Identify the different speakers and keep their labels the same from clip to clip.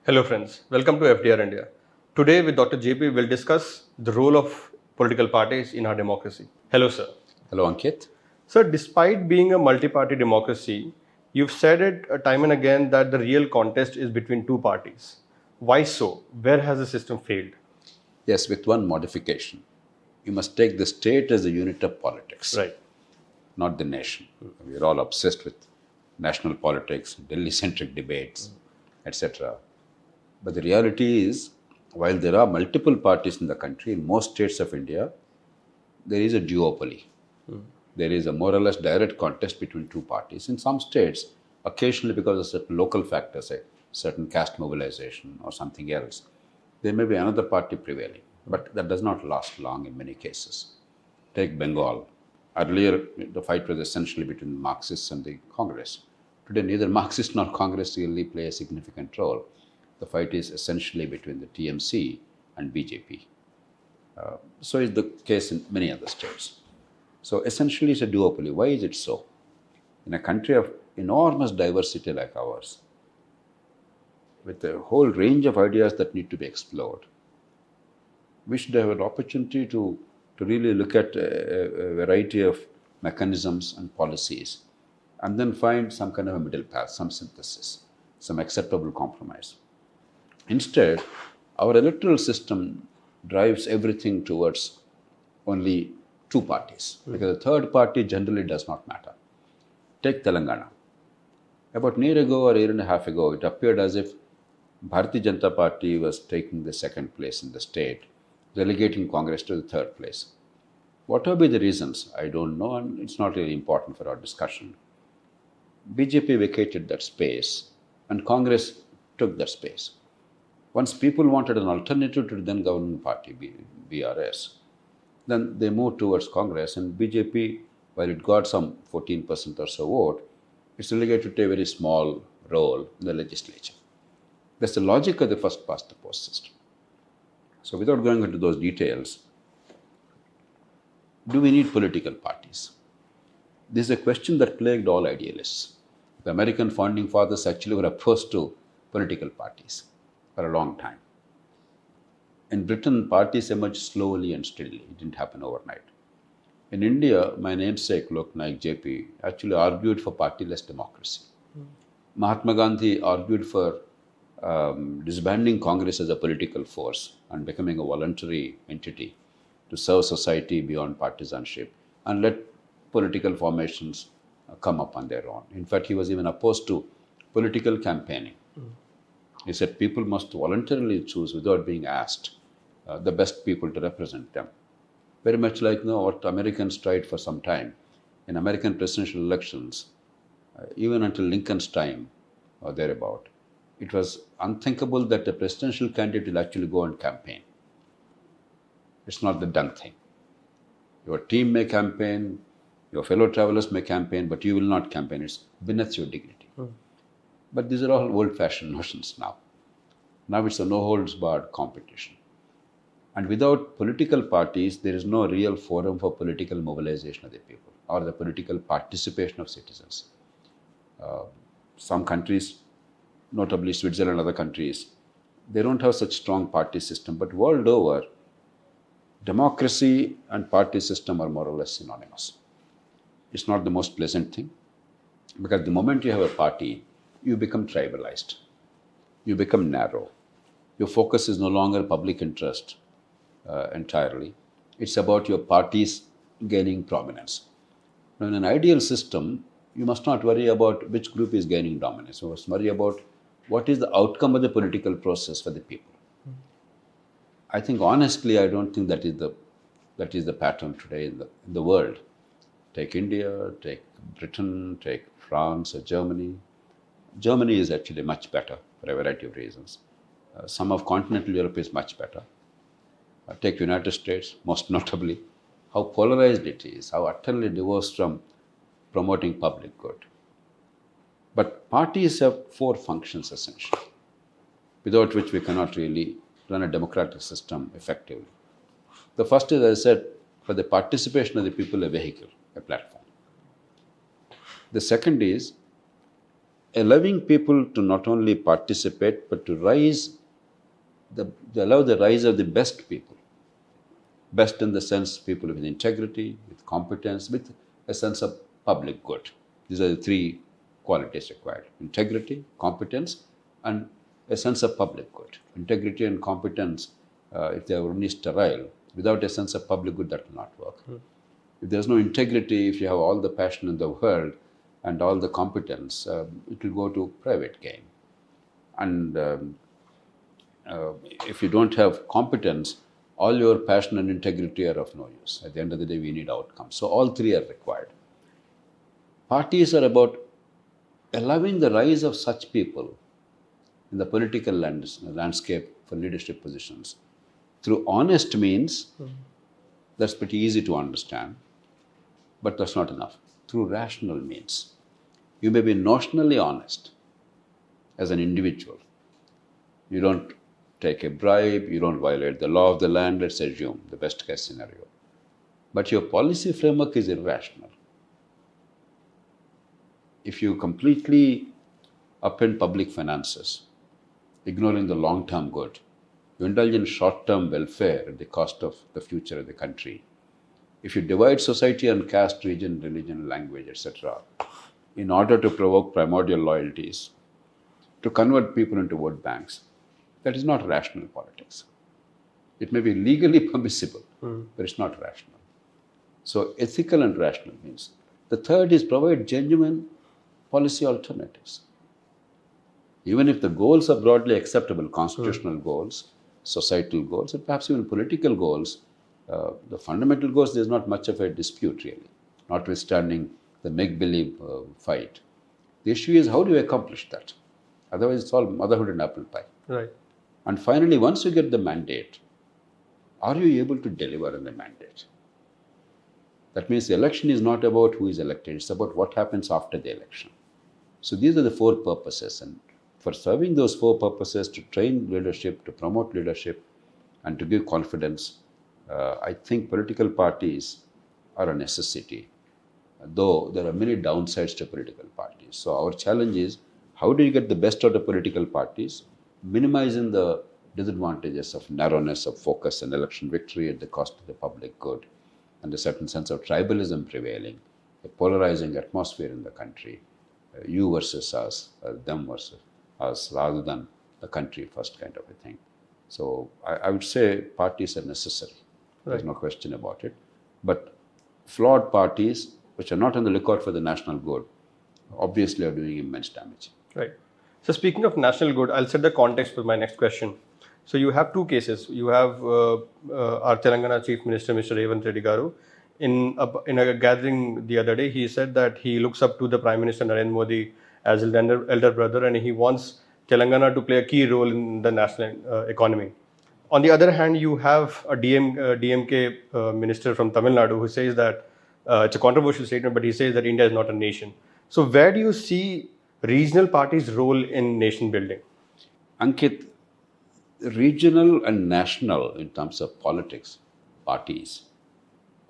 Speaker 1: Hello friends, welcome to FDR India. Today with Dr. JP we'll discuss the role of political parties in our democracy. Hello sir.
Speaker 2: Hello, Ankit.
Speaker 1: Sir, despite being a multi-party democracy, you've said it time and again that the real contest is between two parties. Why so? Where has the system failed?
Speaker 2: Yes, with one modification. You must take the state as a unit of politics,
Speaker 1: Right.
Speaker 2: not the nation. We're all obsessed with national politics, Delhi centric debates, etc. But the reality is, while there are multiple parties in the country, in most states of India, there is a duopoly. There is a more or less direct contest between two parties. In some states, occasionally because of certain local factors, like certain caste mobilization or something else, there may be another party prevailing. But that does not last long in many cases. Take Bengal. Earlier, the fight was essentially between the Marxists and the Congress. Today, neither Marxist nor Congress really play a significant role. The fight is essentially between the TMC and BJP. So is the case in many other states. So essentially, it's a duopoly. Why is it so? In a country of enormous diversity like ours, with a whole range of ideas that need to be explored, we should have an opportunity to really look at a variety of mechanisms and policies and then find some kind of a middle path, some synthesis, some acceptable compromise. Instead, our electoral system drives everything towards only two parties, because the third party generally does not matter. Take Telangana. About a year ago or a year and a half ago, it appeared as if Bharatiya Janata Party was taking the second place in the state, relegating Congress to the third place. What will be the reasons? I don't know, and it's not really important for our discussion. BJP vacated that space, and Congress took that space. Once people wanted an alternative to the then government party, BRS, then they moved towards Congress, and BJP, while it got some 14% or so vote, it's relegated to a very small role in the legislature. That's the logic of the first past the post system. So without going into those details, do we need political parties? This is a question that plagued all idealists. The American founding fathers actually were opposed to political parties for a long time. In Britain, parties emerged slowly and steadily. It didn't happen overnight. In India, my namesake, Lok Naik JP, actually argued for partyless democracy. Mahatma Gandhi argued for disbanding Congress as a political force and becoming a voluntary entity to serve society beyond partisanship and let political formations come up on their own. In fact, he was even opposed to political campaigning. He said people must voluntarily choose without being asked the best people to represent them. Very much like what Americans tried for some time. In American presidential elections, even until Lincoln's time or thereabout, it was unthinkable that a presidential candidate will actually go and campaign. It's not the done thing. Your team may campaign, your fellow travelers may campaign, but you will not campaign. It's beneath your dignity. But these are all old-fashioned notions now. Now it's a no-holds-barred competition. And without political parties, there is no real forum for political mobilization of the people or the political participation of citizens. Some countries, notably Switzerland and other countries, they don't have such strong party system. But world over, democracy and party system are more or less synonymous. It's not the most pleasant thing, because the moment you have a party, you become tribalized. You become narrow. Your focus is no longer public interest entirely. It's about your parties gaining prominence. Now, in an ideal system, you must not worry about which group is gaining dominance. You must worry about what is the outcome of the political process for the people. I think, honestly, I don't think that is the pattern today in the world. Take India, take Britain, take France or Germany. Germany is actually much better for a variety of reasons. Some of continental Europe is much better. Take United States, most notably, how polarized it is, how utterly divorced from promoting public good. But parties have four functions essentially, without which we cannot really run a democratic system effectively. The first is, as I said, for the participation of the people, a vehicle, a platform. The second is allowing people to not only participate but to allow the rise of the best people. Best in the sense people with integrity, with competence, with a sense of public good. These are the three qualities required: integrity, competence, and a sense of public good. Integrity and competence, if they are only sterile, without a sense of public good, that will not work. If there's no integrity, if you have all the passion in the world and all the competence, it will go to private gain. And if you don't have competence, all your passion and integrity are of no use. At the end of the day, we need outcomes. So all three are required. Parties are about allowing the rise of such people in the political landscape for leadership positions through honest means. That's pretty easy to understand, but that's not enough. Through rational means. You may be notionally honest as an individual. You don't take a bribe, you don't violate the law of the land, let's assume the best case scenario. But your policy framework is irrational. If you completely upend public finances, ignoring the long-term good, you indulge in short-term welfare at the cost of the future of the country. If you divide society on caste, region, religion, language, etc., in order to provoke primordial loyalties, to convert people into vote banks, that is not rational politics. It may be legally permissible, but it's not rational. So ethical and rational means. The third is provide genuine policy alternatives. Even if the goals are broadly acceptable, constitutional goals, societal goals, and perhaps even political goals, the fundamental goals, there's not much of a dispute really, notwithstanding the make-believe fight. The issue is how do you accomplish that? Otherwise, it's all motherhood and apple pie.
Speaker 1: Right.
Speaker 2: And finally, once you get the mandate, are you able to deliver on the mandate? That means the election is not about who is elected, it's about what happens after the election. So these are the four purposes. And for serving those four purposes, to train leadership, to promote leadership, and to give confidence, I think political parties are a necessity, though there are many downsides to political parties. So our challenge is, how do you get the best out of political parties, minimizing the disadvantages of narrowness of focus and election victory at the cost of the public good, and a certain sense of tribalism prevailing, a polarizing atmosphere in the country, you versus us, them versus us, rather than the country first kind of a thing. So I would say parties are necessary. There's no question about it. But flawed parties, which are not on the lookout for the national good, obviously are doing immense damage.
Speaker 1: Right. So speaking of national good, I'll set the context for my next question. So you have two cases. You have our Telangana Chief Minister, Mr. Revanth Reddy Garu. In a gathering the other day, he said that he looks up to the Prime Minister Narendra Modi as his elder brother, and he wants Telangana to play a key role in the national economy. On the other hand, you have a DMK minister from Tamil Nadu who says that it's a controversial statement, but he says that India is not a nation. So where do you see regional parties' role in nation building?
Speaker 2: Ankit, regional and national in terms of politics, parties,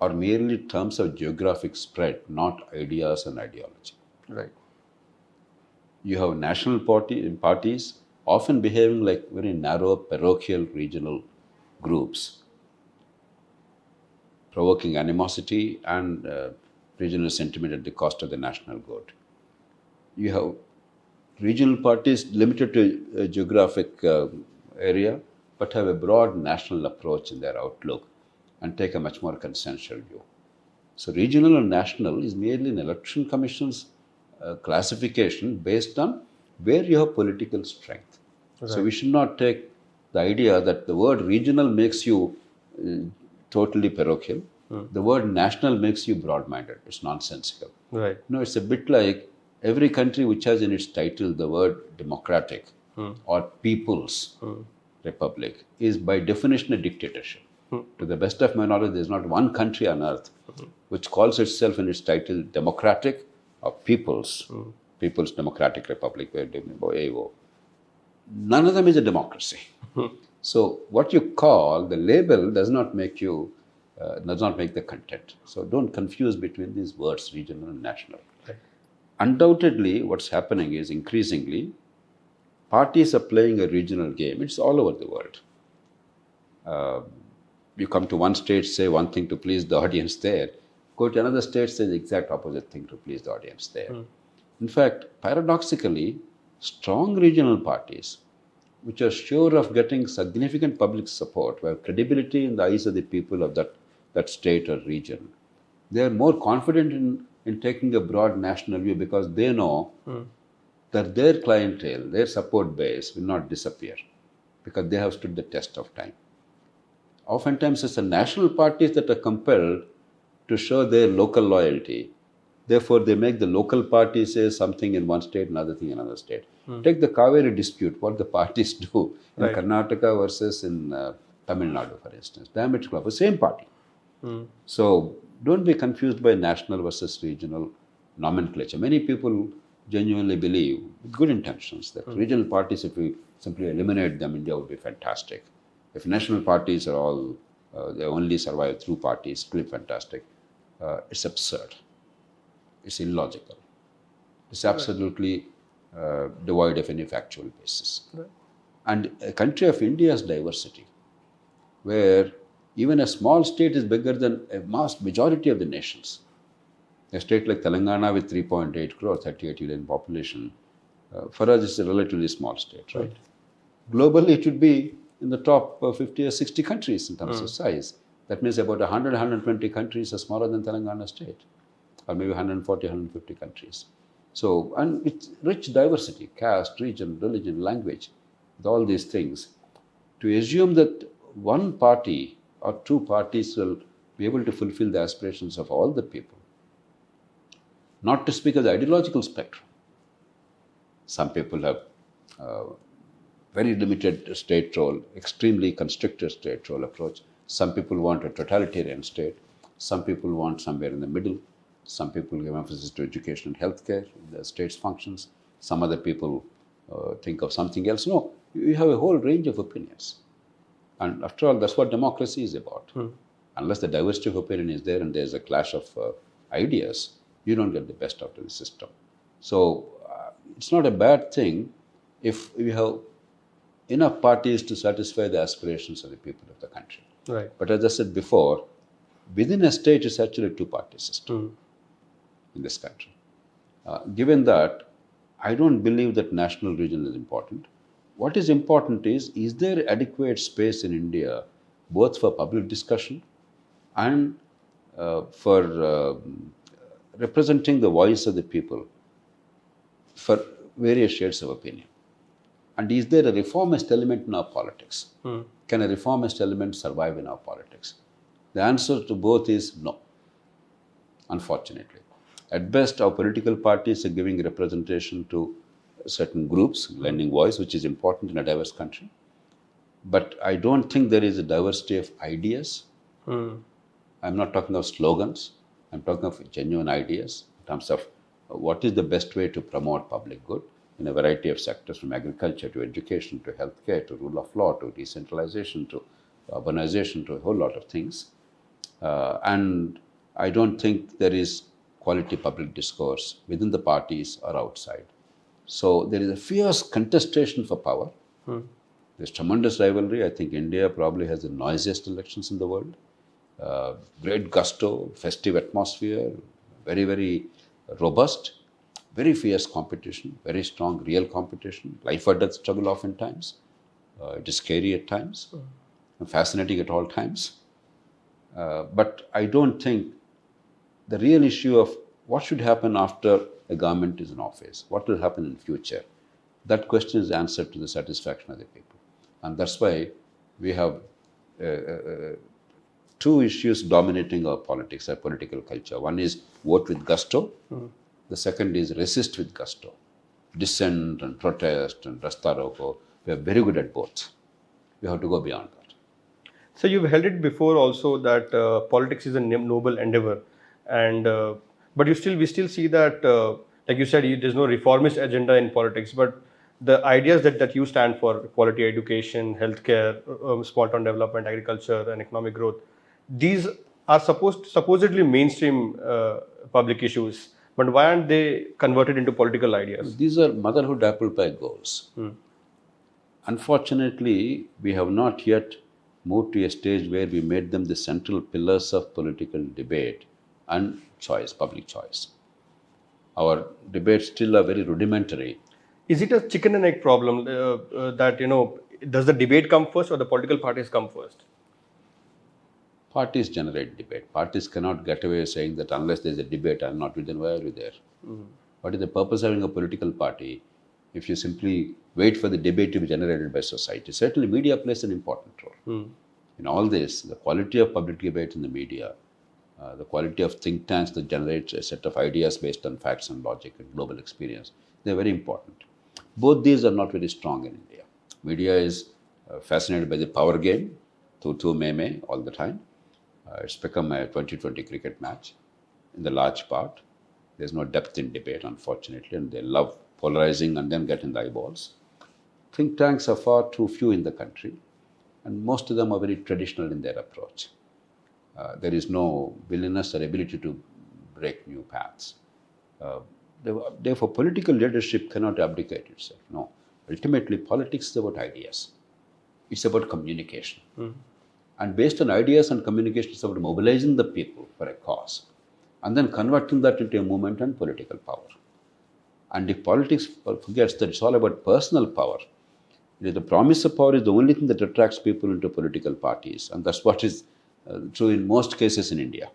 Speaker 2: are merely terms of geographic spread, not ideas and ideology.
Speaker 1: Right.
Speaker 2: You have national parties often behaving like very narrow parochial regional groups, provoking animosity and regional sentiment at the cost of the national good. You have regional parties limited to a geographic area, but have a broad national approach in their outlook and take a much more consensual view. So regional and national is merely an election commission's classification based on where you have political strength. Right. So we should not take the idea that the word regional makes you totally parochial. The word national makes you broad-minded. It's nonsensical.
Speaker 1: Right.
Speaker 2: No, it's a bit like every country which has in its title the word democratic or people's republic is by definition a dictatorship. To the best of my knowledge, there is not one country on earth which calls itself in its title democratic or people's democratic republic. None of them is a democracy. So what you call the label does not make the content. So don't confuse between these words, regional and national.
Speaker 1: Right.
Speaker 2: Undoubtedly, what's happening is increasingly parties are playing a regional game. It's all over the world. You come to one state, say one thing to please the audience there. Go to another state, say the exact opposite thing to please the audience there. In fact, paradoxically, strong regional parties, which are sure of getting significant public support, who have credibility in the eyes of the people of that state or region, they are more confident in taking a broad national view because they know that their clientele, their support base will not disappear because they have stood the test of time. Oftentimes, it's the national parties that are compelled to show their local loyalty. Therefore, they make the local party say something in one state, another thing in another state. Take the Kaveri dispute, what the parties do in Karnataka versus in Tamil Nadu, for instance. Diametrically opposite, same party. So, don't be confused by national versus regional nomenclature. Many people genuinely believe, with good intentions, that regional parties, if we simply eliminate them, India would be fantastic. If national parties are all, they only survive through parties, it will be fantastic. It's absurd. It's illogical. It's absolutely devoid of any factual basis. And a country of India's diversity, where even a small state is bigger than a vast majority of the nations. A state like Telangana with 3.8 crore, 38 million population, for us it's a relatively small state, right? Globally, it should be in the top 50 or 60 countries in terms of size. That means about 100, 120 countries are smaller than Telangana state, or maybe 140, 150 countries. So, and it's rich diversity, caste, region, religion, language, with all these things. To assume that one party or two parties will be able to fulfill the aspirations of all the people, not to speak of the ideological spectrum. Some people have very limited state role, extremely constricted state role approach. Some people want a totalitarian state. Some people want somewhere in the middle. Some people give emphasis to education and healthcare, the state's functions. Some other people think of something else. No, you have a whole range of opinions. And after all, that's what democracy is about. Unless the diversity of opinion is there and there's a clash of ideas, you don't get the best out of the system. So it's not a bad thing if we have enough parties to satisfy the aspirations of the people of the country.
Speaker 1: Right.
Speaker 2: But as I said before, within a state it's actually a two-party system in this country. Given that, I don't believe that national region is important. What is important is there adequate space in India both for public discussion and for representing the voice of the people for various shades of opinion? And is there a reformist element in our politics? Can a reformist element survive in our politics? The answer to both is no, unfortunately. At best, our political parties are giving representation to certain groups, lending voice, which is important in a diverse country. But I don't think there is a diversity of ideas. I'm not talking of slogans. I'm talking of genuine ideas in terms of what is the best way to promote public good in a variety of sectors, from agriculture to education to healthcare to rule of law to decentralization to urbanization to a whole lot of things. And I don't think there is quality public discourse within the parties or outside. So there is a fierce contestation for power. There's tremendous rivalry. I think India probably has the noisiest elections in the world. Great gusto, festive atmosphere, very, very robust, very fierce competition, very strong real competition, life or death struggle oftentimes. It is scary at times, and fascinating at all times. But I don't think the real issue of what should happen after a government is in office, what will happen in future, that question is answered to the satisfaction of the people. And that's why we have two issues dominating our politics, our political culture. One is vote with gusto. The second is resist with gusto. Dissent and protest and rasta roko. We are very good at both. We have to go beyond that.
Speaker 1: So you've held it before also that politics is a noble endeavor, and but we still see that, like you said, there's no reformist agenda in politics, but the ideas that you stand for, quality education, healthcare, small town development, agriculture, and economic growth, these are supposedly mainstream public issues but why aren't they converted into political ideas?
Speaker 2: These are motherhood apple pie goals. Unfortunately, we have not yet moved to a stage where we made them the central pillars of political debate and choice, public choice. Our debates still are very rudimentary.
Speaker 1: Is it a chicken and egg problem that, does the debate come first or the political parties come first?
Speaker 2: Parties generate debate. Parties cannot get away saying that unless there is a debate, I am not with, then why are you there? What is the purpose of having a political party if you simply wait for the debate to be generated by society? Certainly, media plays an important role. In all this, the quality of public debate in the media, the quality of think tanks that generate a set of ideas based on facts and logic and global experience, they're very important. Both these are not very strong in India. Media is fascinated by the power game, tu me, all the time. It's become a 2020 cricket match in the large part. There's no depth in debate, unfortunately, and they love polarizing and then getting the eyeballs. Think tanks are far too few in the country, and most of them are very traditional in their approach. There is no willingness or ability to break new paths. Therefore, political leadership cannot abdicate itself. No. Ultimately, politics is about ideas. It's about communication. And based on ideas and communication, it's about mobilizing the people for a cause and then converting that into a movement and political power. And if politics forgets that it's all about personal power, the promise of power is the only thing that attracts people into political parties. And that's what is true in most cases in India.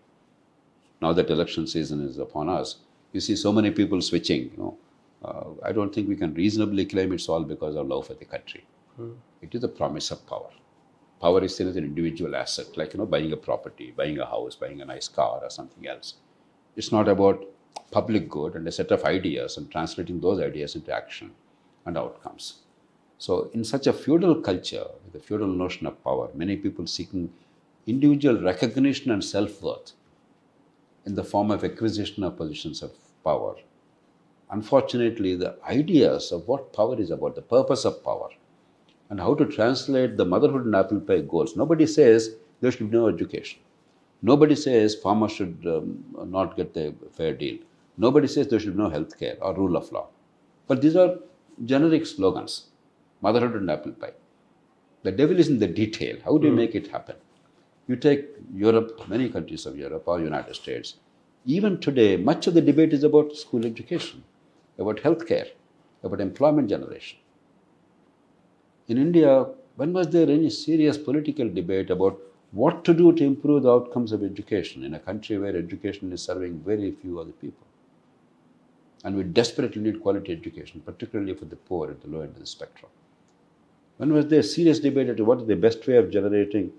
Speaker 2: Now that election season is upon us, you see so many people switching. I don't think we can reasonably claim it's all because of love for the country. It is the promise of power. Power is seen as an individual asset, like buying a property, buying a house, buying a nice car or something else. It's not about public good and a set of ideas and translating those ideas into action and outcomes. So in such a feudal culture, with a feudal notion of power, many people seeking individual recognition and self-worth in the form of acquisition of positions of power. Unfortunately, the ideas of what power is about, the purpose of power, and how to translate the motherhood and apple pie goals. Nobody says there should be no education. Nobody says farmers should not get a fair deal. Nobody says there should be no health care or rule of law. But these are generic slogans, motherhood and apple pie. The devil is in the detail. How do you make it happen? You take Europe, many countries of Europe or United States. Even today, much of the debate is about school education, about health care, about employment generation. In India, when was there any serious political debate about what to do to improve the outcomes of education in a country where education is serving very few other people? And we desperately need quality education, particularly for the poor at the low end of the spectrum. When was there serious debate as to what is the best way of generating,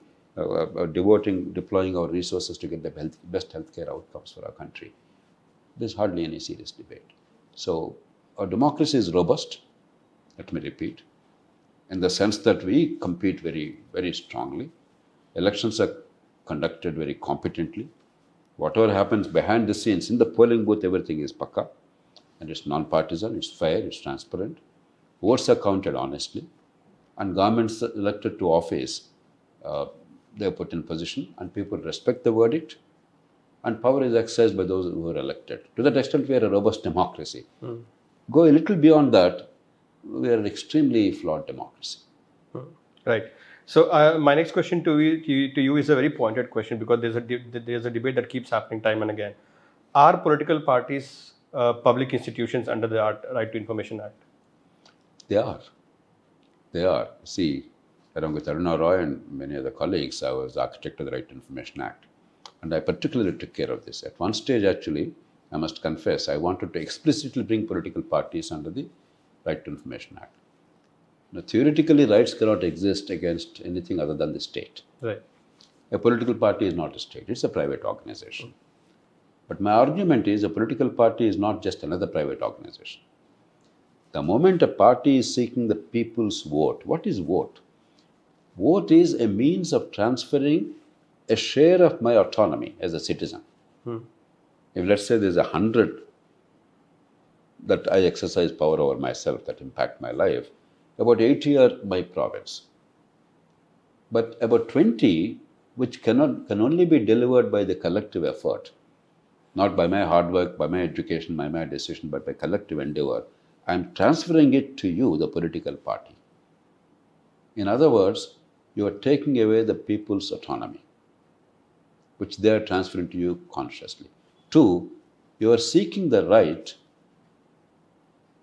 Speaker 2: deploying our resources to get the best healthcare outcomes for our country? There's hardly any serious debate. So our democracy is robust, let me repeat, in the sense that we compete very, very strongly. Elections are conducted very competently. Whatever happens behind the scenes, in the polling booth, everything is pakka. And it's non-partisan, it's fair, it's transparent. Votes are counted honestly. And governments elected to office, they are put in position and people respect the verdict. And power is exercised by those who are elected. To that extent, we are a robust democracy. Go a little beyond that, we are an extremely flawed democracy.
Speaker 1: Right. So my next question to you is a very pointed question, because there's a debate that keeps happening time and again. Are political parties public institutions under the Right to Information Act?
Speaker 2: They are. They are. See, along with Aruna Roy and many other colleagues, I was the architect of the Right to Information Act. And I particularly took care of this. At one stage, actually, I must confess, I wanted to explicitly bring political parties under the Right to Information Act. Now, theoretically, rights cannot exist against anything other than the state.
Speaker 1: Right.
Speaker 2: A political party is not a state, it's a private organization. But my argument is a political party is not just another private organization. The moment a party is seeking the people's vote, what is vote? Vote is a means of transferring a share of my autonomy as a citizen. If let's say there's 100 that I exercise power over myself that impact my life, about 80 are my province. But about 20, which can only be delivered by the collective effort not by my hard work, by my education, by my decision, but by collective endeavor, I am transferring it to you, the political party. In other words, you are taking away the people's autonomy, which they are transferring to you consciously. Two, you are seeking the right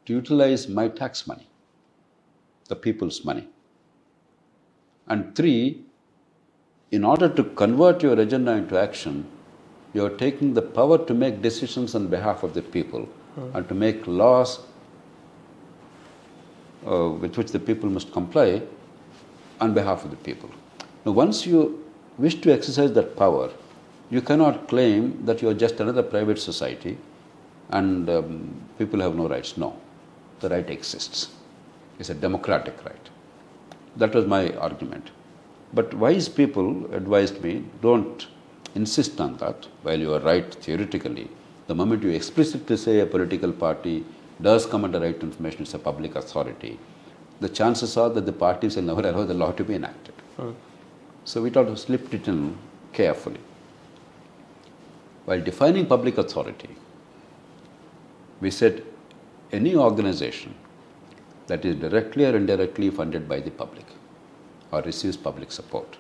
Speaker 2: to utilize my tax money, the people's money. And three, in order to convert your agenda into action, you are taking the power to make decisions on behalf of the people and to make laws with which the people must comply on behalf of the people. Now, once you wish to exercise that power, you cannot claim that you are just another private society and people have no rights. No, the right exists. It's a democratic right. That was my argument. But wise people advised me, don't insist on that. While you are right theoretically, the moment you explicitly say a political party does come under right to information, it's a public authority, the chances are that the parties will never allow the law to be enacted. So we thought to slip it in carefully. While defining public authority, we said any organization that is directly or indirectly funded by the public or receives public support.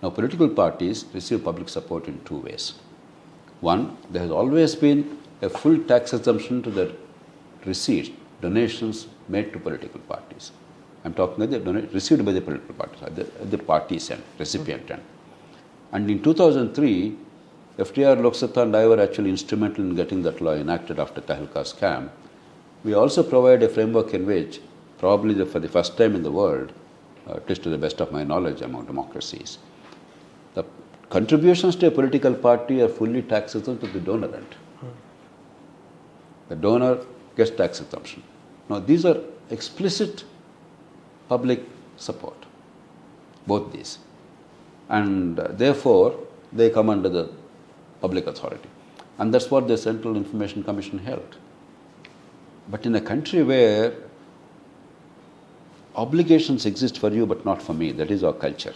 Speaker 2: Now, political parties receive public support in two ways. One, there has always been a full tax exemption to the receipts, donations made to political parties. I'm talking about the received by the political parties, at the party's end, recipient end. And in 2003, FDR, Lok Sabha and I were actually instrumental in getting that law enacted after Tahalka scam. We also provide a framework in which, probably for the first time in the world, at least to the best of my knowledge among democracies, the contributions to a political party are fully tax exempt to the donor end. The donor gets tax exemption. Now, these are explicit public support, both these. And therefore, they come under the public authority. And that's what the Central Information Commission held. But in a country where obligations exist for you but not for me, that is our culture.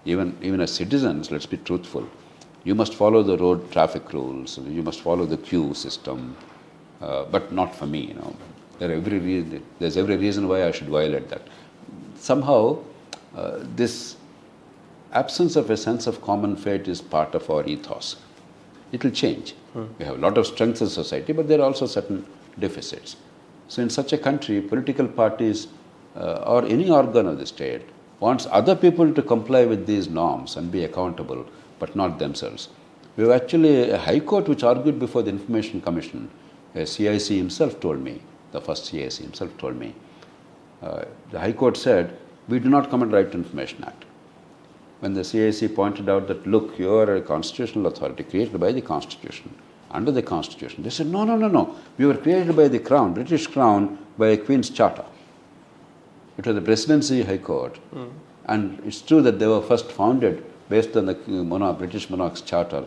Speaker 2: Even as citizens, let's be truthful, you must follow the road traffic rules, you must follow the queue system, but not for me. There's every reason why I should violate that. Somehow, this absence of a sense of common fate is part of our ethos. It will change. We have a lot of strengths in society, but there are also certain deficits. So in such a country, political parties or any organ of the state wants other people to comply with these norms and be accountable, but not themselves. We have actually a High Court which argued before the Information Commission. A CIC himself told me, the first CIC himself told me, the High Court said, we do not come under Right to Information Act. When the CIC pointed out that, look, you are a constitutional authority created by the Constitution, under the Constitution, they said, no. We were created by the Crown, British Crown, by a Queen's Charter. It was the Presidency High Court. And it's true that they were first founded based on the British monarch's charter.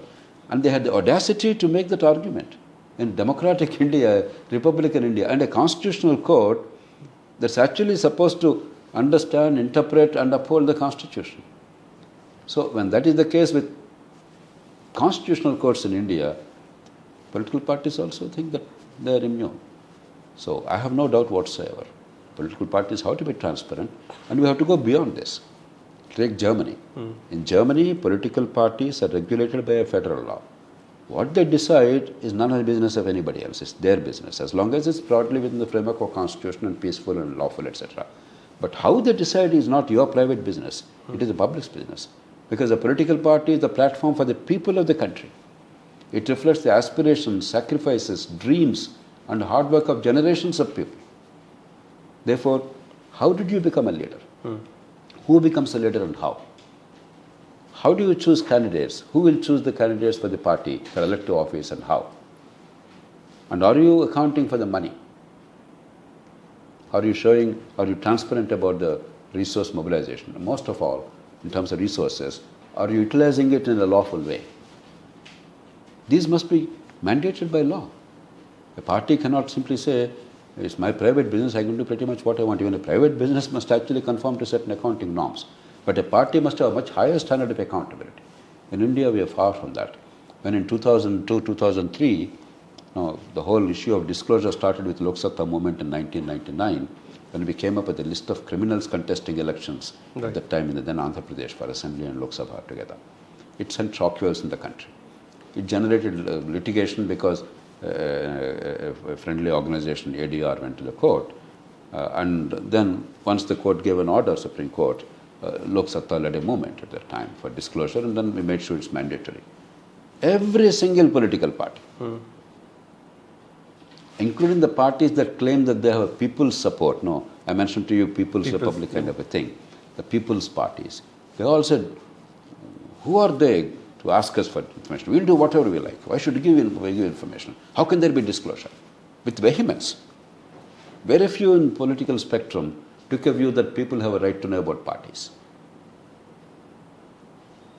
Speaker 2: And they had the audacity to make that argument. In democratic India, Republican India, and a constitutional court that's actually supposed to understand, interpret, and uphold the Constitution. So when that is the case with constitutional courts in India, political parties also think that they are immune. So I have no doubt whatsoever. Political parties have to be transparent, and we have to go beyond this. Take Germany. In Germany, political parties are regulated by a federal law. What they decide is none of the business of anybody else. It's their business, as long as it's broadly within the framework of constitution and peaceful and lawful, etc. But how they decide is not your private business. It is the public's business. Because the political party is the platform for the people of the country. It reflects the aspirations, sacrifices, dreams, and hard work of generations of people. Therefore, how did you become a leader? Who becomes a leader and how? How do you choose candidates? Who will choose the candidates for the party, for elective office, and how? And are you accounting for the money? Are you transparent about the resource mobilization? And most of all, in terms of resources, are you utilizing it in a lawful way? These must be mandated by law. A party cannot simply say, it's my private business, I can do pretty much what I want. Even a private business must actually conform to certain accounting norms. But a party must have a much higher standard of accountability. In India, we are far from that. When in 2002, 2003, the whole issue of disclosure started with Lok Satta movement in 1999, when we came up with a list of criminals contesting elections at that time in the then Andhra Pradesh for Assembly and Lok Sabha together. It sent shock waves in the country. It generated litigation because a friendly organization, ADR, went to the court. And then once the court gave an order, Supreme Court, Lok Satta led a movement at that time for disclosure, and then we made sure it's mandatory. Every single political party, including the parties that claim that they have people's support. No, I mentioned to you People's Republic kind of a thing. The people's parties. They all said, who are they to ask us for information? We'll do whatever we like. Why should we give information? How can there be disclosure? With vehemence. Very few in political spectrum took a view that people have a right to know about parties.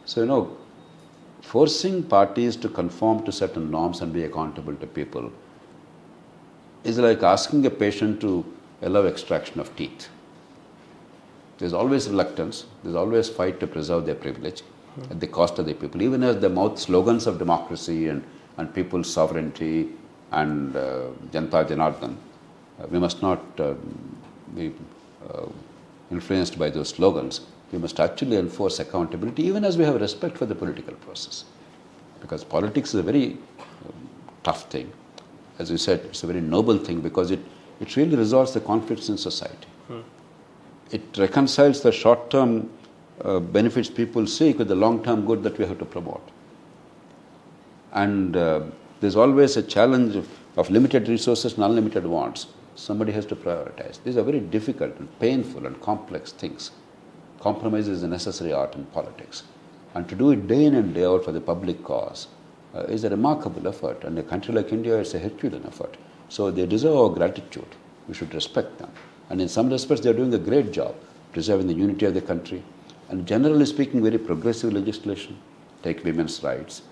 Speaker 2: So, forcing parties to conform to certain norms and be accountable to people is like asking a patient to allow extraction of teeth. There's always reluctance, there's always fight to preserve their privilege at the cost of the people. Even as they mouth slogans of democracy and people's sovereignty and Janta Janardhan, we must not be influenced by those slogans. We must actually enforce accountability, even as we have respect for the political process. Because politics is a very tough thing. As you said, it's a very noble thing because it really resolves the conflicts in society. It reconciles the short-term benefits people seek with the long-term good that we have to promote. And there's always a challenge of limited resources and unlimited wants. Somebody has to prioritize. These are very difficult and painful and complex things. Compromise is a necessary art in politics. And to do it day in and day out for the public cause is a remarkable effort. And a country like India, it's a Herculean effort. So they deserve our gratitude. We should respect them. And in some respects, they're doing a great job preserving the unity of the country. And generally speaking, very progressive legislation. Take women's rights,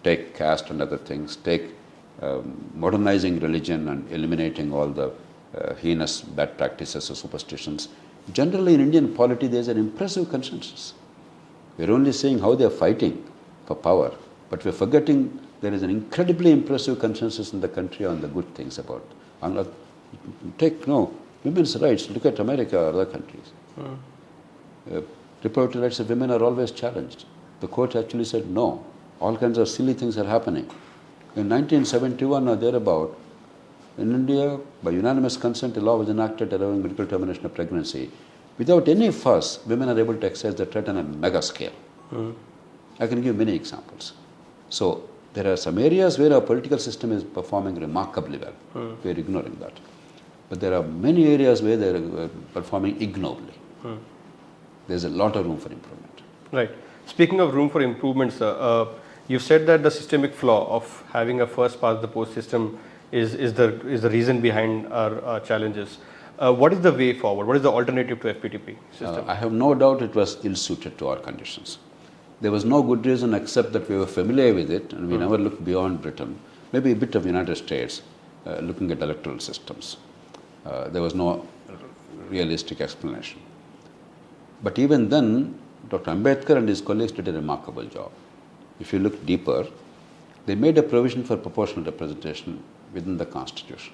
Speaker 2: take caste and other things, take modernizing religion and eliminating all the heinous bad practices or superstitions. Generally in Indian polity, there's an impressive consensus. We're only seeing how they're fighting for power, but we're forgetting there is an incredibly impressive consensus in the country on the good things about. Take women's rights. Look at America or other countries. Reproductive rights of women are always challenged. The court actually said no. All kinds of silly things are happening. In 1971 or thereabout, in India, by unanimous consent, a law was enacted allowing medical termination of pregnancy. Without any fuss, women are able to exercise their right on a mega scale. I can give many examples. So there are some areas where our political system is performing remarkably well. We are ignoring that. But there are many areas where they are performing ignobly. There's a lot of room for improvement.
Speaker 1: Right. Speaking of room for improvement, sir, you said that the systemic flaw of having a first past the post system is the reason behind our challenges. What is the way forward? What is the alternative to FPTP system?
Speaker 2: I have no doubt it was ill-suited to our conditions. There was no good reason except that we were familiar with it and we never looked beyond Britain, maybe a bit of United States, looking at electoral systems. There was no realistic explanation. But even then, Dr. Ambedkar and his colleagues did a remarkable job. If you look deeper, they made a provision for proportional representation within the Constitution.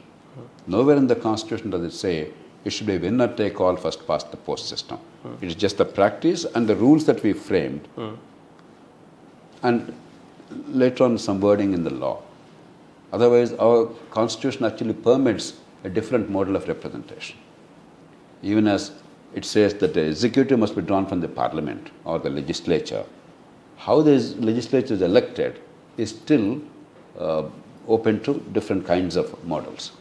Speaker 2: Nowhere in the Constitution does it say it should be winner take all first past the post system. It is just the practice and the rules that we framed and later on some wording in the law. Otherwise, our Constitution actually permits a different model of representation. Even as it says that the executive must be drawn from the parliament or the legislature, how the legislature is elected is still open to different kinds of models.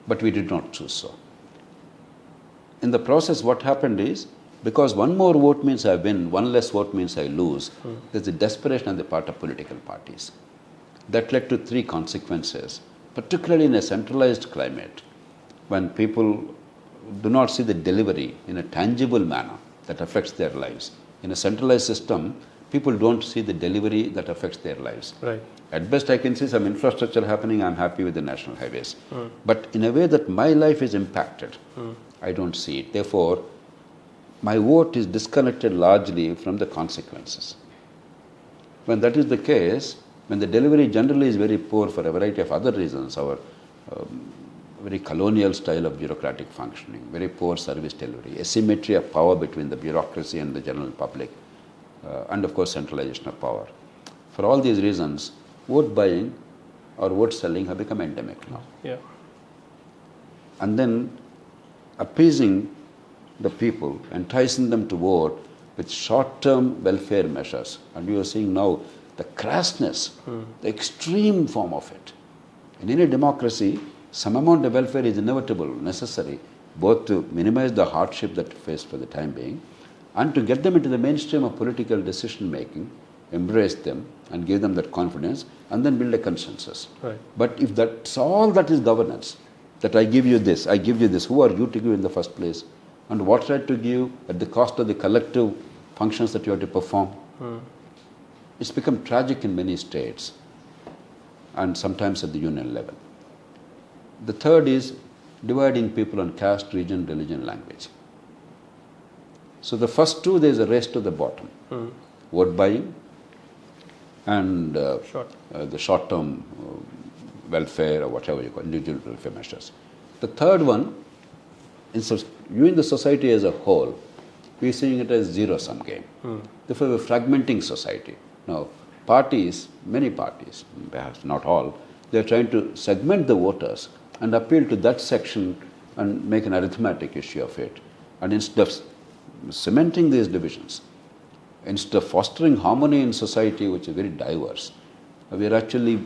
Speaker 2: But we did not choose so. In the process, what happened is, because one more vote means I win, one less vote means I lose, there's a desperation on the part of political parties. That led to three consequences, particularly in a centralized climate, when people do not see the delivery in a tangible manner that affects their lives. In a centralized system, people don't see the delivery that affects their lives.
Speaker 1: Right.
Speaker 2: At best, I can see some infrastructure happening, I'm happy with the national highways. But in a way that my life is impacted, I don't see it. Therefore, my vote is disconnected largely from the consequences. When that is the case, when the delivery generally is very poor for a variety of other reasons, our very colonial style of bureaucratic functioning, very poor service delivery, asymmetry of power between the bureaucracy and the general public, and of course centralization of power. For all these reasons, vote buying or vote selling have become endemic now.
Speaker 1: Yeah.
Speaker 2: And then appeasing the people, enticing them to vote with short-term welfare measures. And you are seeing now the crassness, the extreme form of it. In any democracy, some amount of welfare is inevitable, necessary, both to minimize the hardship that faced for the time being and to get them into the mainstream of political decision making, embrace them and give them that confidence and then build a consensus.
Speaker 1: Right.
Speaker 2: But if that's all that is governance, that I give you this, who are you to give in the first place? And what right to give at the cost of the collective functions that you have to perform? It's become tragic in many states and sometimes at the union level. The third is dividing people on caste, region, religion, language. So the first two, there is a race to the bottom. Vote buying and the short-term welfare or whatever you call individual welfare measures. The third one, viewing the society as a whole, we are seeing it as zero-sum game. Therefore, we are fragmenting society. Now, parties, many parties, perhaps not all, they are trying to segment the voters and appeal to that section and make an arithmetic issue of it. And instead of cementing these divisions, instead of fostering harmony in society, which is very diverse, we are actually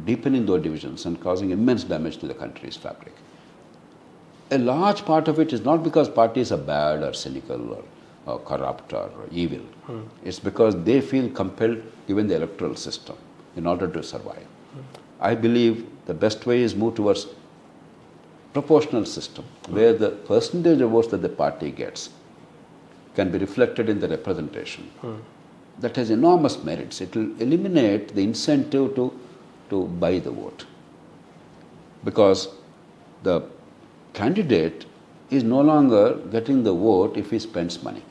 Speaker 2: deepening those divisions and causing immense damage to the country's fabric. A large part of it is not because parties are bad or cynical or corrupt or evil. It's because they feel compelled, given the electoral system, in order to survive. I believe the best way is move towards proportional system, where the percentage of votes that the party gets can be reflected in the representation. That has enormous merits. It will eliminate the incentive to buy the vote. Because the candidate is no longer getting the vote if he spends money.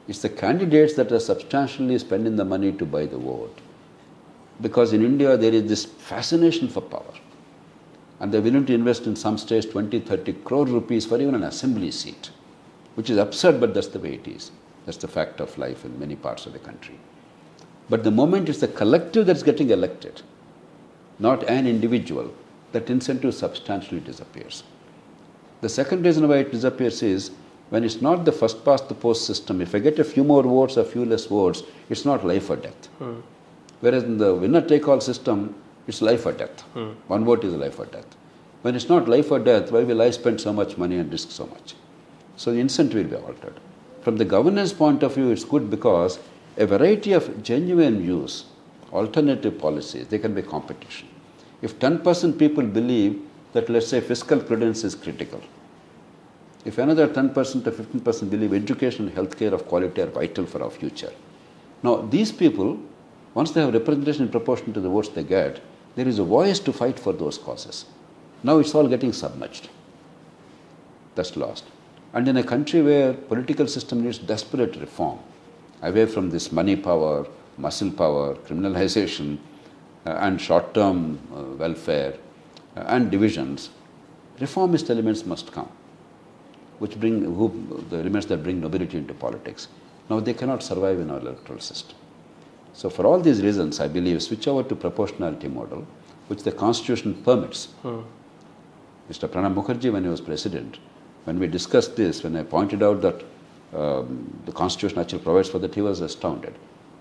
Speaker 2: It's the candidates that are substantially spending the money to buy the vote. Because in India there is this fascination for power. And they're willing to invest in some states 20, 30 crore rupees for even an assembly seat, which is absurd, but that's the way it is. That's the fact of life in many parts of the country. But the moment it's the collective that's getting elected, not an individual, that incentive substantially disappears. The second reason why it disappears is when it's not the first past the post system. If I get a few more votes or few less votes, it's not life or death. Whereas in the winner take all system, it's life or death. One vote is life or death. When it's not life or death, why will I spend so much money and risk so much? So the incentive will be altered. From the governance point of view, it's good because a variety of genuine views, alternative policies, they can be competition. If 10% people believe that, let's say, fiscal prudence is critical, if another 10% or 15% believe education and healthcare of quality are vital for our future. Now, these people, once they have representation in proportion to the votes they get, there is a voice to fight for those causes. Now it's all getting submerged. That's lost. And in a country where political system needs desperate reform, away from this money power, muscle power, criminalization, and short-term welfare and divisions, reformist elements must come, which bring the elements that bring nobility into politics. Now they cannot survive in our electoral system. So for all these reasons, I believe switch over to proportionality model, which the Constitution permits. Mr. Pranab Mukherjee, when he was president, when we discussed this, when I pointed out that the Constitution actually provides for that, he was astounded.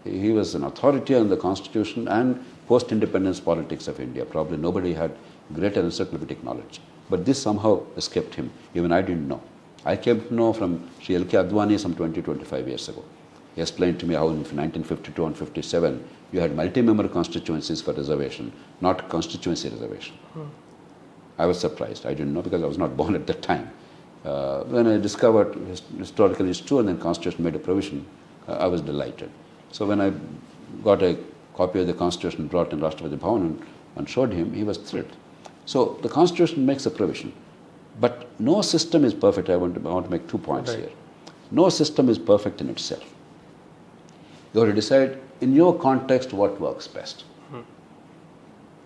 Speaker 2: He was an authority on the Constitution and post-independence politics of India. Probably nobody had greater encyclopedic knowledge. But this somehow escaped him. Even I didn't know. I came to know from Sri L.K. Advani some 20-25 years ago. He explained to me how in 1952 and 57 you had multi-member constituencies for reservation, not constituency reservation. I was surprised. I didn't know because I was not born at that time. When I discovered historically it's true and then Constitution made a provision, I was delighted. So when I got a copy of the Constitution brought in Rashtrapati Bhavan and showed him, he was thrilled. So the Constitution makes a provision. But no system is perfect. I want to make 2 points here. No system is perfect in itself. You have to decide in your context, what works best.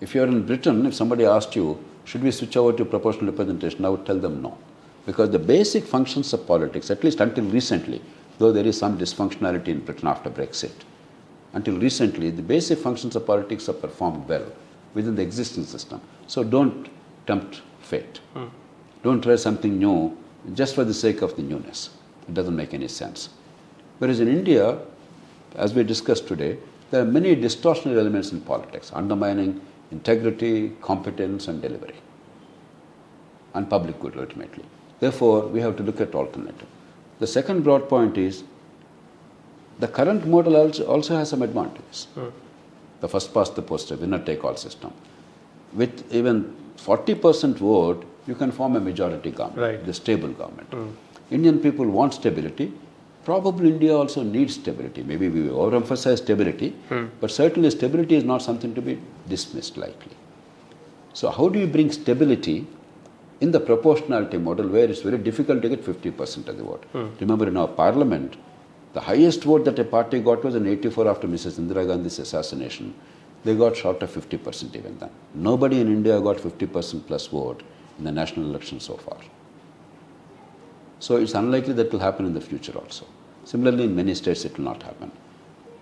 Speaker 2: If you're in Britain, if somebody asked you, should we switch over to proportional representation, I would tell them no. Because the basic functions of politics, at least until recently, though there is some dysfunctionality in Britain after Brexit, until recently, the basic functions of politics are performed well within the existing system. So don't tempt fate. Don't try something new just for the sake of the newness. It doesn't make any sense. Whereas in India, as we discussed today, there are many distortionary elements in politics, undermining integrity, competence, and delivery, and public good ultimately. Therefore, we have to look at alternative. The second broad point is the current model also has some advantages. The first past the post, winner take all system. With even 40% vote, you can form a majority government, the stable government. Indian people want stability. Probably India also needs stability. Maybe we overemphasize stability, but certainly stability is not something to be dismissed lightly. So how do you bring stability in the proportionality model where it's very difficult to get 50% of the vote? Remember, in our parliament, the highest vote that a party got was in 84 after Mrs. Indira Gandhi's assassination. They got short of 50% even then. Nobody in India got 50% plus vote in the national election so far. So it's unlikely that will happen in the future also. Similarly, in many states it will not happen.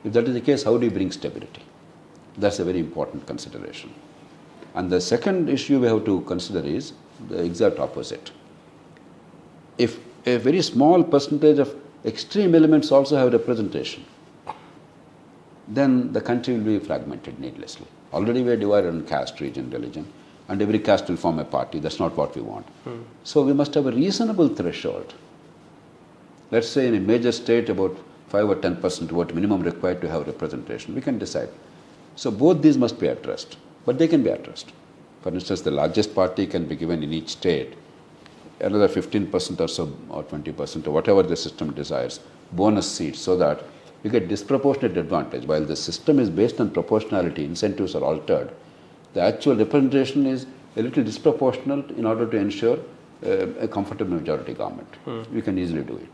Speaker 2: If that is the case, how do you bring stability? That's a very important consideration. And the second issue we have to consider is the exact opposite. If a very small percentage of extreme elements also have representation, then the country will be fragmented needlessly. Already we are divided on caste, region, religion, and every caste will form a party. That's not what we want. So we must have a reasonable threshold. Let's say in a major state about 5 or 10% vote minimum required to have representation. We can decide. So both these must be addressed, but they can be addressed. For instance, the largest party can be given in each state another 15% or so, or 20%, or whatever the system desires, bonus seats, so that you get disproportionate advantage. While the system is based on proportionality, incentives are altered, the actual representation is a little disproportional in order to ensure a comfortable majority government. We can easily do it.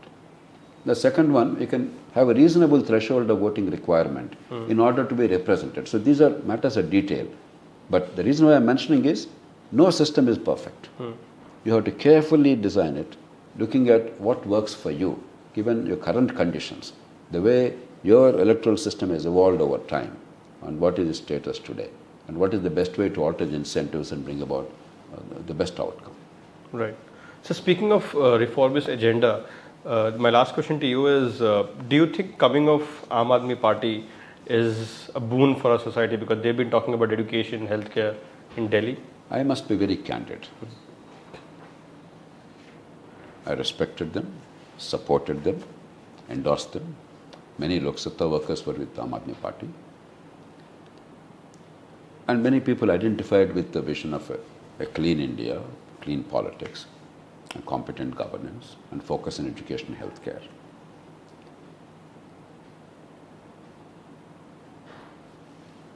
Speaker 2: The second one, you can have a reasonable threshold of voting requirement in order to be represented. So these are matters of detail. But the reason why I'm mentioning is no system is perfect. You have to carefully design it, looking at what works for you, given your current conditions, the way your electoral system has evolved over time, and what is its status today, and what is the best way to alter the incentives and bring about the best outcome.
Speaker 1: Right. So speaking of reformist agenda, my last question to you is, do you think coming of Aam Aadmi Party is a boon for our society, because they've been talking about education, healthcare in Delhi?
Speaker 2: I must be very candid. I respected them, supported them, endorsed them. Many Lok Sabha workers were with Aam Aadmi Party. And many people identified with the vision of a clean India, clean politics, and competent governance, and focus on education and healthcare.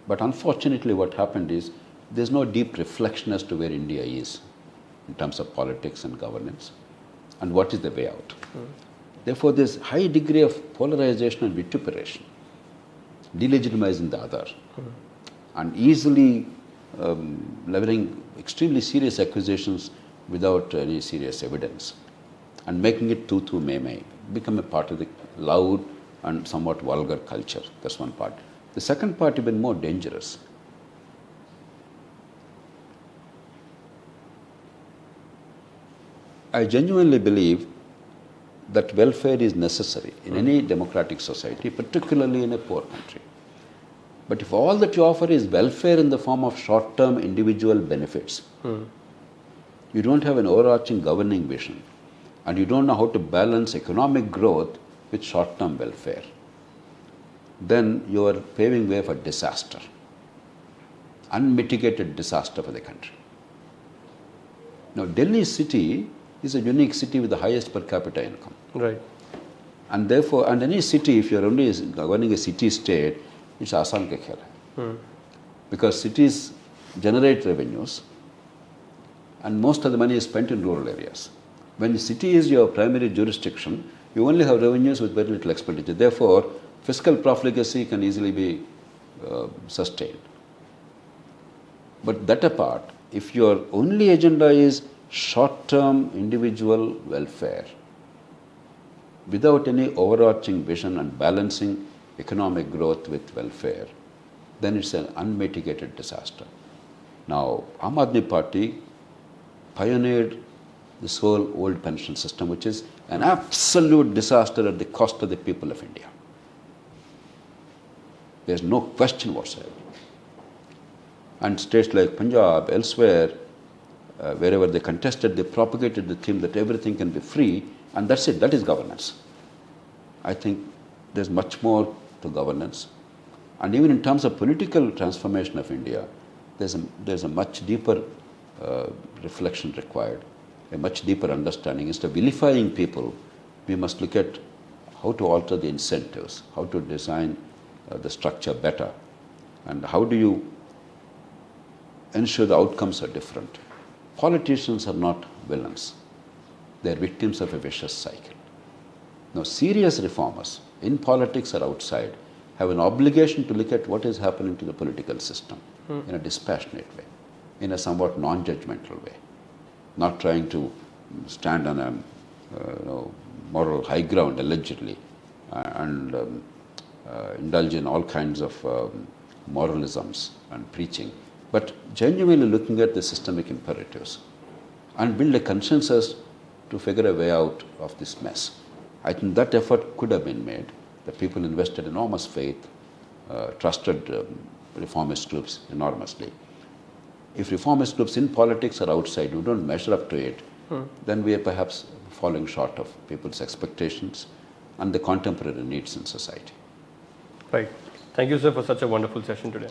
Speaker 2: But unfortunately what happened is there's no deep reflection as to where India is in terms of politics and governance and what is the way out. Therefore there's high degree of polarization and vituperation, delegitimizing the other, and easily leveling extremely serious accusations without any serious evidence, and making it tu me, become a part of the loud and somewhat vulgar culture. That's one part. The second part, even more dangerous. I genuinely believe that welfare is necessary in any democratic society, particularly in a poor country. But if all that you offer is welfare in the form of short-term individual benefits, you don't have an overarching governing vision, and you don't know how to balance economic growth with short-term welfare, then you are paving way for disaster, unmitigated disaster for the country. Now, Delhi city is a unique city with the highest per capita income.
Speaker 1: Right.
Speaker 2: And therefore, and any city, if you're only governing a city state, it's aasan ke khel hai. Because cities generate revenues, and most of the money is spent in rural areas. When the city is your primary jurisdiction, you only have revenues with very little expenditure. Therefore, Fiscal profligacy can easily be sustained. But that apart, if your only agenda is short-term individual welfare, without any overarching vision and balancing economic growth with welfare, then it's an unmitigated disaster. Now, Aam Aadmi Party pioneered this whole old pension system, which is an absolute disaster at the cost of the people of India. There's no question whatsoever. And states like Punjab, elsewhere, wherever they contested, they propagated the theme that everything can be free, and that's it, that is governance. I think there's much more to governance. And even in terms of political transformation of India, there's a much deeper reflection required, a much deeper understanding. Instead of vilifying people, we must look at how to alter the incentives, how to design the structure better, and how do you ensure the outcomes are different. Politicians are not villains. They're victims of a vicious cycle. Now, serious reformers in politics or outside have an obligation to look at what is happening to the political system in a dispassionate way, in a somewhat non-judgmental way, not trying to stand on a moral high ground allegedly and indulge in all kinds of moralisms and preaching, but genuinely looking at the systemic imperatives and build a consensus to figure a way out of this mess. I think that effort could have been made. The people invested enormous faith, trusted reformist groups enormously. If reformist groups in politics or outside who don't measure up to it, then we are perhaps falling short of people's expectations and the contemporary needs in society.
Speaker 1: Right. Thank you, sir, for such a wonderful session today.